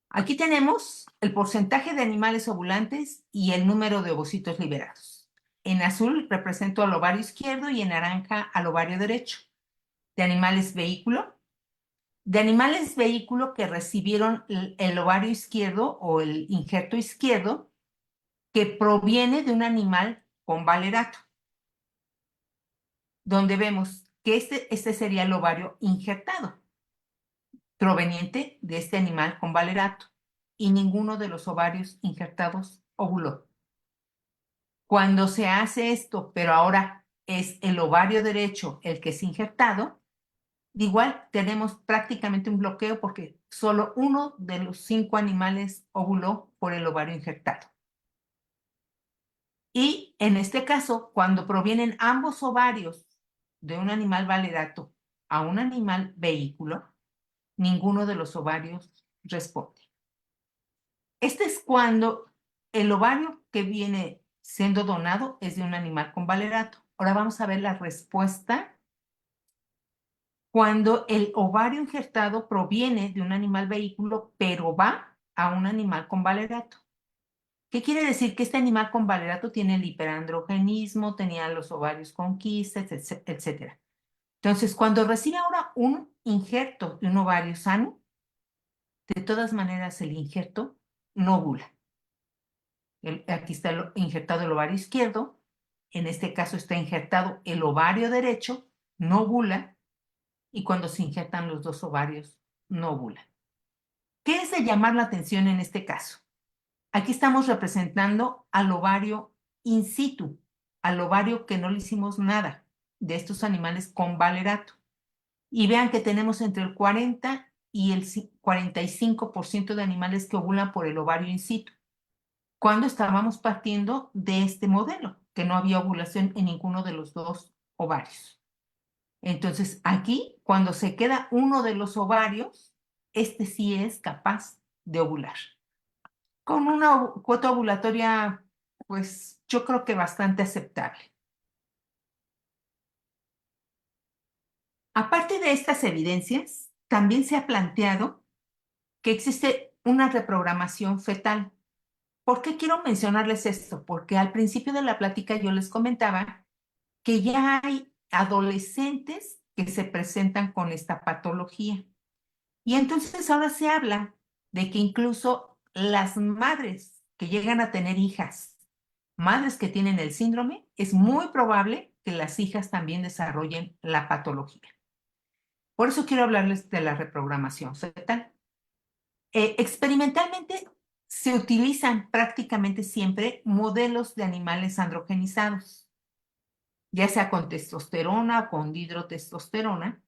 Aquí tenemos el porcentaje de animales ovulantes y el número de ovocitos liberados. En azul represento al ovario izquierdo y en naranja al ovario derecho. De animales vehículo. De animales vehículo que recibieron el ovario izquierdo o el injerto izquierdo, que proviene de un animal con valerato, donde vemos que este sería el ovario injertado, proveniente de este animal con valerato, y ninguno de los ovarios injertados ovuló. Cuando se hace esto, pero ahora es el ovario derecho el que es injertado, igual tenemos prácticamente un bloqueo porque solo uno de los 5 animales ovuló por el ovario injertado. Y en este caso, cuando provienen ambos ovarios de un animal valerato a un animal vehículo, ninguno de los ovarios responde. Este es cuando el ovario que viene siendo donado es de un animal con valerato. Ahora vamos a ver la respuesta cuando el ovario injertado proviene de un animal vehículo, pero va a un animal con valerato. ¿Qué quiere decir? Que este animal con valerato tiene el hiperandrogenismo, tenía los ovarios con quistes, etc. Entonces, cuando recibe ahora un injerto de un ovario sano, de todas maneras el injerto no ovula. Aquí está injertado el ovario izquierdo, en este caso está injertado el ovario derecho, no ovula, y cuando se injertan los dos ovarios, no ovula. ¿Qué es de llamar la atención en este caso? Aquí estamos representando al ovario in situ, al ovario que no le hicimos nada de estos animales con valerato. Y vean que tenemos entre el 40 y el 45% de animales que ovulan por el ovario in situ, cuando estábamos partiendo de este modelo, que no había ovulación en ninguno de los dos ovarios. Entonces, aquí, cuando se queda uno de los ovarios, este sí es capaz de ovular. Con una cuota ovulatoria, pues yo creo que bastante aceptable. Aparte de estas evidencias, también se ha planteado que existe una reprogramación fetal. ¿Por qué quiero mencionarles esto? Porque al principio de la plática yo les comentaba que ya hay adolescentes que se presentan con esta patología. Y entonces ahora se habla de que incluso las madres que llegan a tener hijas, madres que tienen el síndrome, es muy probable que las hijas también desarrollen la patología. Por eso quiero hablarles de la reprogramación fetal. Experimentalmente se utilizan prácticamente siempre modelos de animales androgenizados, ya sea con testosterona o con dihidrotestosterona.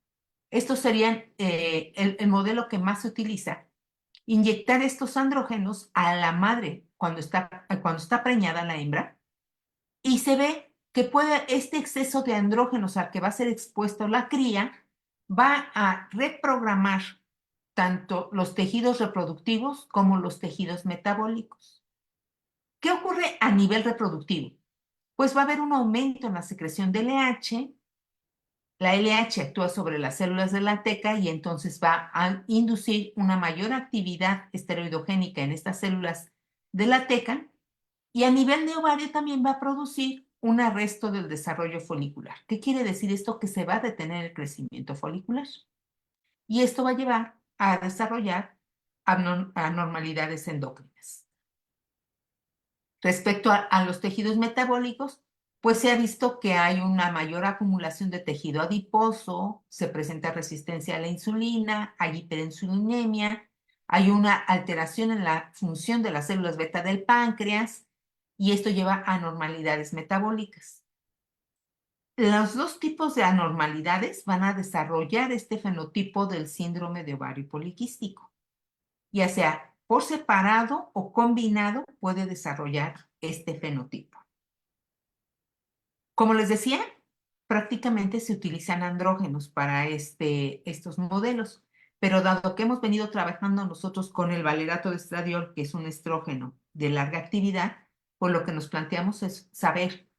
Estos serían el modelo que más se utiliza. Inyectar estos andrógenos a la madre cuando está preñada la hembra, y se ve que este exceso de andrógenos al que va a ser expuesto la cría va a reprogramar tanto los tejidos reproductivos como los tejidos metabólicos. ¿Qué ocurre a nivel reproductivo? Pues va a haber un aumento en la secreción de LH. La LH actúa sobre las células de la teca y entonces va a inducir una mayor actividad esteroidogénica en estas células de la teca, y a nivel de ovario también va a producir un arresto del desarrollo folicular. ¿Qué quiere decir esto? Que se va a detener el crecimiento folicular. Y esto va a llevar a desarrollar anormalidades endócrinas. Respecto a los tejidos metabólicos, pues se ha visto que hay una mayor acumulación de tejido adiposo, se presenta resistencia a la insulina, hay hiperinsulinemia, hay una alteración en la función de las células beta del páncreas, y esto lleva a anormalidades metabólicas. Los dos tipos de anormalidades van a desarrollar este fenotipo del síndrome de ovario poliquístico. Ya sea por separado o combinado, puede desarrollar este fenotipo. Como les decía, prácticamente se utilizan andrógenos para estos modelos, pero dado que hemos venido trabajando nosotros con el valerato de estradiol, que es un estrógeno de larga actividad, pues lo que nos planteamos es saber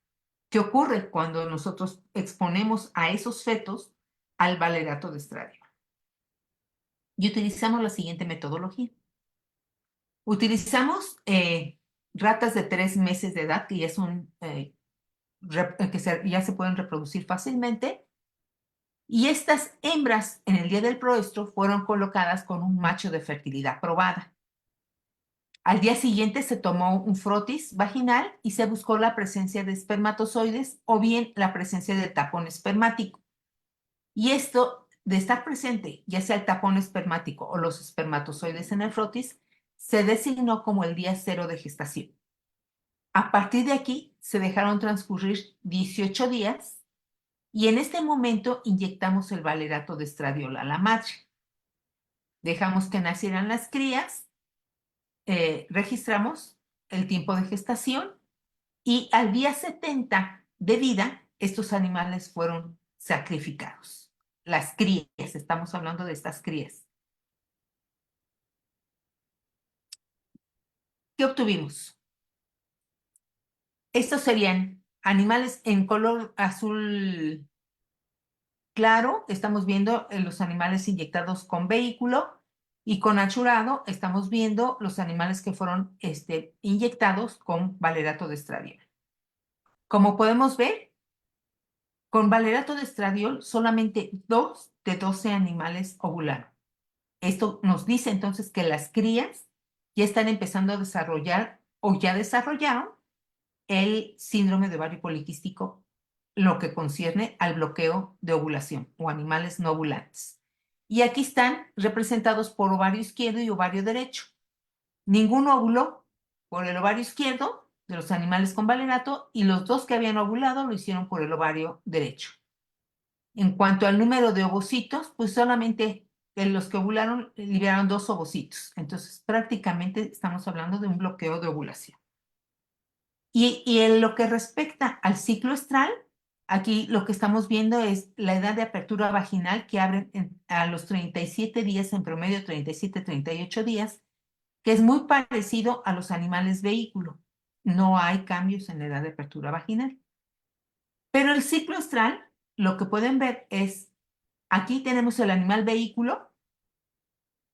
qué ocurre cuando nosotros exponemos a esos fetos al valerato de estradiol. Y utilizamos la siguiente metodología. Utilizamos ratas de 3 meses de edad, que ya son ya se pueden reproducir fácilmente, y estas hembras en el día del proestro fueron colocadas con un macho de fertilidad probada. Al día siguiente se tomó un frotis vaginal y se buscó la presencia de espermatozoides o bien la presencia del tapón espermático. Y esto de estar presente, ya sea el tapón espermático o los espermatozoides en el frotis, se designó como el día cero de gestación. A partir de aquí se dejaron transcurrir 18 días y en este momento inyectamos el valerato de estradiol a la madre. Dejamos que nacieran las crías, registramos el tiempo de gestación y al día 70 de vida, estos animales fueron sacrificados. Las crías, estamos hablando de estas crías. ¿Qué obtuvimos? Estos serían animales en color azul claro, estamos viendo los animales inyectados con vehículo y con achurado estamos viendo los animales que fueron inyectados con valerato de estradiol. Como podemos ver, con valerato de estradiol solamente 2 de 12 animales ovularon. Esto nos dice entonces que las crías ya están empezando a desarrollar o ya desarrollaron el síndrome de ovario poliquístico, lo que concierne al bloqueo de ovulación o animales no ovulantes. Y aquí están representados por ovario izquierdo y ovario derecho. Ningún óvulo por el ovario izquierdo de los animales con valerato y los 2 que habían ovulado lo hicieron por el ovario derecho. En cuanto al número de ovocitos, pues solamente los que ovularon liberaron 2 ovocitos. Entonces, prácticamente estamos hablando de un bloqueo de ovulación. Y en lo que respecta al ciclo estral, aquí lo que estamos viendo es la edad de apertura vaginal que abre a los 37 días, en promedio 37, 38 días, que es muy parecido a los animales vehículo. No hay cambios en la edad de apertura vaginal. Pero el ciclo estral, lo que pueden ver es, aquí tenemos el animal vehículo,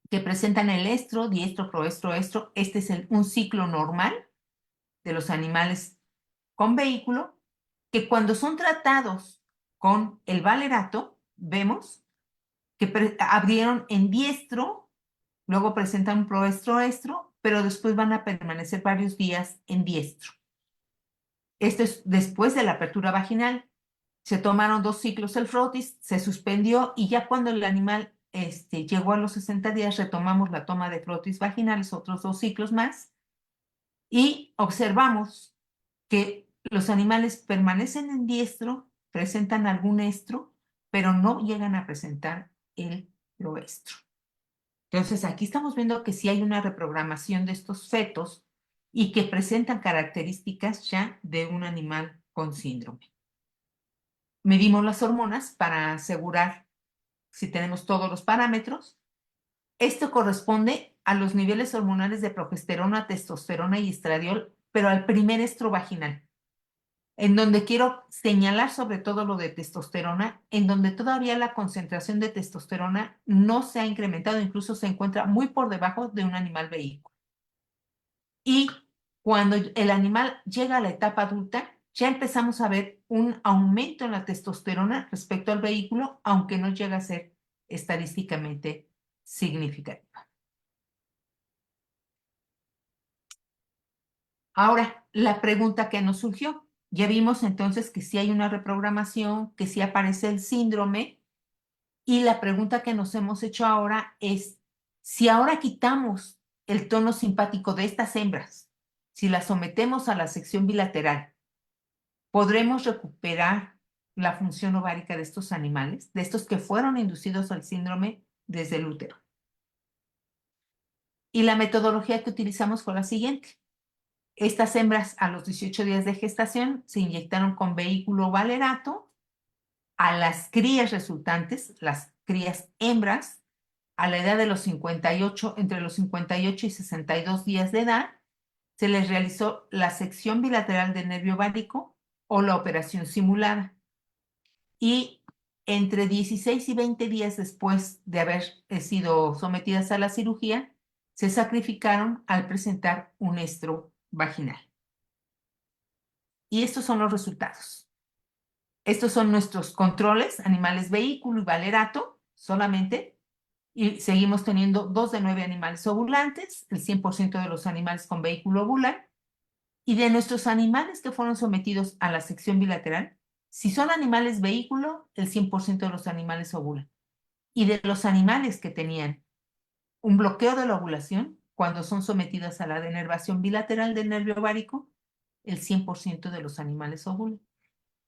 que presentan el estro, diestro, proestro, estro. Este es un ciclo normal de los animales con vehículo, que cuando son tratados con el valerato, vemos que abrieron en diestro, luego presentan un proestro-estro, pero después van a permanecer varios días en diestro. Esto es después de la apertura vaginal. Se tomaron 2 ciclos el frotis, se suspendió y ya cuando el animal llegó a los 60 días, retomamos la toma de frotis vaginales, otros 2 ciclos más, y observamos que los animales permanecen en diestro, presentan algún estro, pero no llegan a presentar el proestro. Entonces, aquí estamos viendo que sí hay una reprogramación de estos fetos y que presentan características ya de un animal con síndrome. Medimos las hormonas para asegurar si tenemos todos los parámetros. Esto corresponde a los niveles hormonales de progesterona, testosterona y estradiol, pero al primer estro vaginal, en donde quiero señalar sobre todo lo de testosterona, en donde todavía la concentración de testosterona no se ha incrementado, incluso se encuentra muy por debajo de un animal vehículo. Y cuando el animal llega a la etapa adulta, ya empezamos a ver un aumento en la testosterona respecto al vehículo, aunque no llega a ser estadísticamente significativa. Ahora, la pregunta que nos surgió. Ya vimos entonces que sí hay una reprogramación, que sí aparece el síndrome, y la pregunta que nos hemos hecho ahora es, si ahora quitamos el tono simpático de estas hembras, si las sometemos a la sección bilateral, ¿podremos recuperar la función ovárica de estos animales, de estos que fueron inducidos al síndrome desde el útero? Y la metodología que utilizamos fue la siguiente. Estas hembras a los 18 días de gestación se inyectaron con vehículo valerato. A las crías resultantes, las crías hembras, a la edad de los 58, entre los 58 y 62 días de edad, se les realizó la sección bilateral del nervio ovárico o la operación simulada. Y entre 16 y 20 días después de haber sido sometidas a la cirugía, se sacrificaron al presentar un estro vaginal. Y estos son los resultados. Estos son nuestros controles, animales vehículo y valerato, solamente Y seguimos teniendo 2 de 9 animales ovulantes, el 100% de los animales con vehículo ovular. Y de nuestros animales que fueron sometidos a la sección bilateral, si son animales vehículo, el 100% de los animales ovulan. Y de los animales que tenían un bloqueo de la ovulación, cuando son sometidas a la denervación bilateral del nervio ovárico, el 100% de los animales ovulan.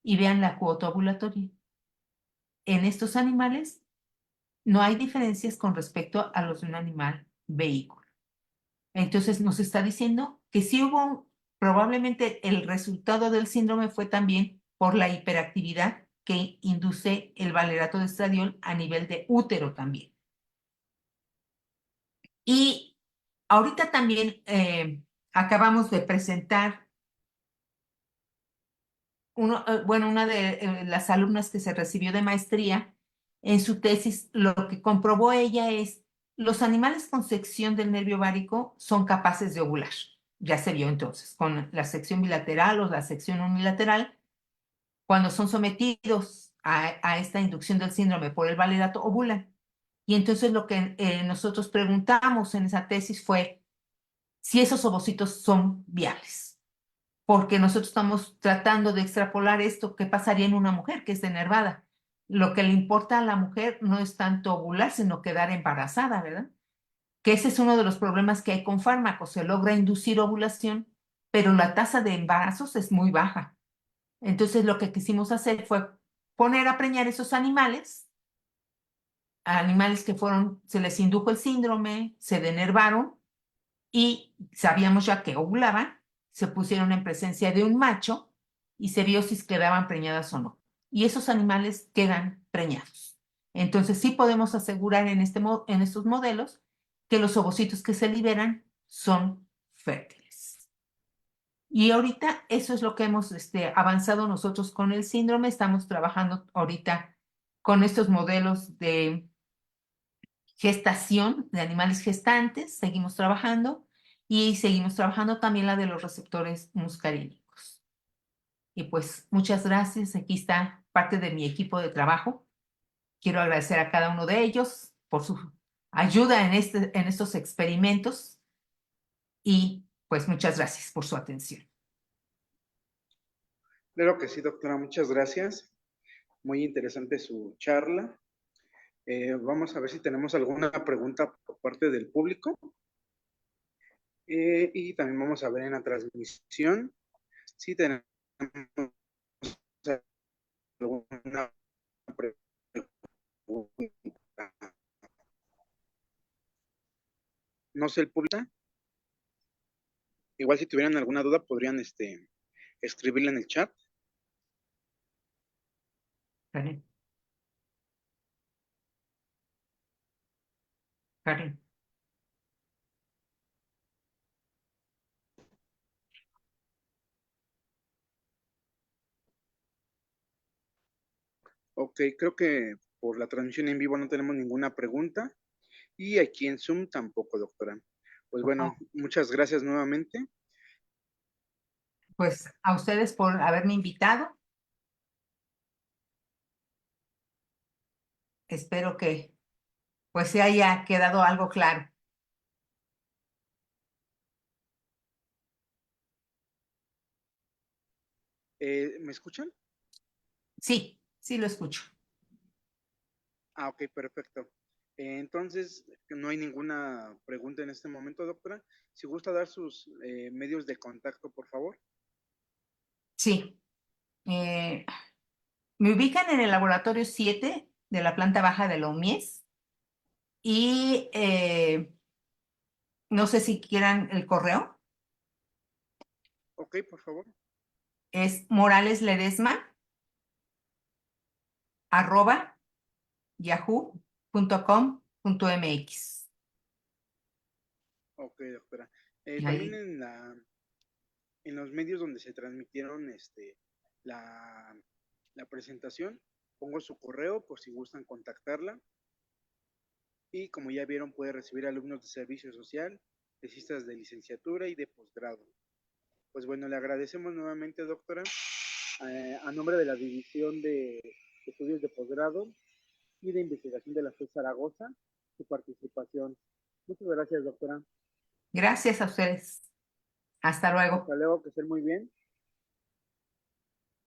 Y vean la cuota ovulatoria. En estos animales no hay diferencias con respecto a los de un animal vehículo. Entonces nos está diciendo que sí hubo, probablemente el resultado del síndrome fue también por la hiperactividad que induce el valerato de estradiol a nivel de útero también. Y ahorita también acabamos de presentar una de las alumnas que se recibió de maestría en su tesis, lo que comprobó ella es los animales con sección del nervio ovárico son capaces de ovular. Ya se vio entonces con la sección bilateral o la sección unilateral, cuando son sometidos a esta inducción del síndrome por el valerato, ovulan. Y entonces lo que nosotros preguntamos en esa tesis fue si esos ovocitos son viables, porque nosotros estamos tratando de extrapolar esto que pasaría en una mujer que es denervada. Lo que le importa a la mujer no es tanto ovular, sino quedar embarazada, ¿verdad? Que ese es uno de los problemas que hay con fármacos. Se logra inducir ovulación, pero la tasa de embarazos es muy baja. Entonces lo que quisimos hacer fue poner a preñar esos animales, animales que fueron, se les indujo el síndrome, se denervaron y sabíamos ya que ovulaban, se pusieron en presencia de un macho y se vio si quedaban preñadas o no. Y esos animales quedan preñados. Entonces sí podemos asegurar en estos modelos que los ovocitos que se liberan son fértiles. Y ahorita eso es lo que hemos avanzado nosotros con el síndrome. Estamos trabajando ahorita con estos modelos de gestación de animales gestantes, seguimos trabajando y seguimos trabajando también la de los receptores muscarínicos. Y pues muchas gracias, aquí está parte de mi equipo de trabajo. Quiero agradecer a cada uno de ellos por su ayuda en estos experimentos y pues muchas gracias por su atención. Claro que sí, doctora, muchas gracias. Muy interesante su charla. Vamos a ver si tenemos alguna pregunta por parte del público. Y también vamos a ver en la transmisión si tenemos alguna pregunta. No sé el público. Igual si tuvieran alguna duda podrían escribirla en el chat. Karen. Karen. Ok, creo que por la transmisión en vivo no tenemos ninguna pregunta. Y aquí en Zoom tampoco, doctora. Pues bueno, muchas gracias nuevamente. Pues a ustedes por haberme invitado. Espero que pues se haya quedado algo claro. ¿Me escuchan? Sí, sí lo escucho. Ah, ok, perfecto. Entonces, no hay ninguna pregunta en este momento, doctora. Si gusta dar sus medios de contacto, por favor. Sí. Me ubican en el laboratorio 7 de la planta baja de la UMIES y no sé si quieran el correo. Ok, por favor. Es moralesledesma@yahoo.com.mx. Ok, doctora. Y También ahí, en los medios donde se transmitieron la, la presentación, pongo su correo por si gustan contactarla. Y como ya vieron, puede recibir alumnos de servicio social, tesistas de licenciatura y de posgrado. Pues bueno, le agradecemos nuevamente, doctora, a nombre de la División de Estudios de Posgrado y de Investigación de la FES Zaragoza. su participación. Muchas gracias, doctora. Gracias a ustedes. Hasta luego. Hasta luego, que estén muy bien.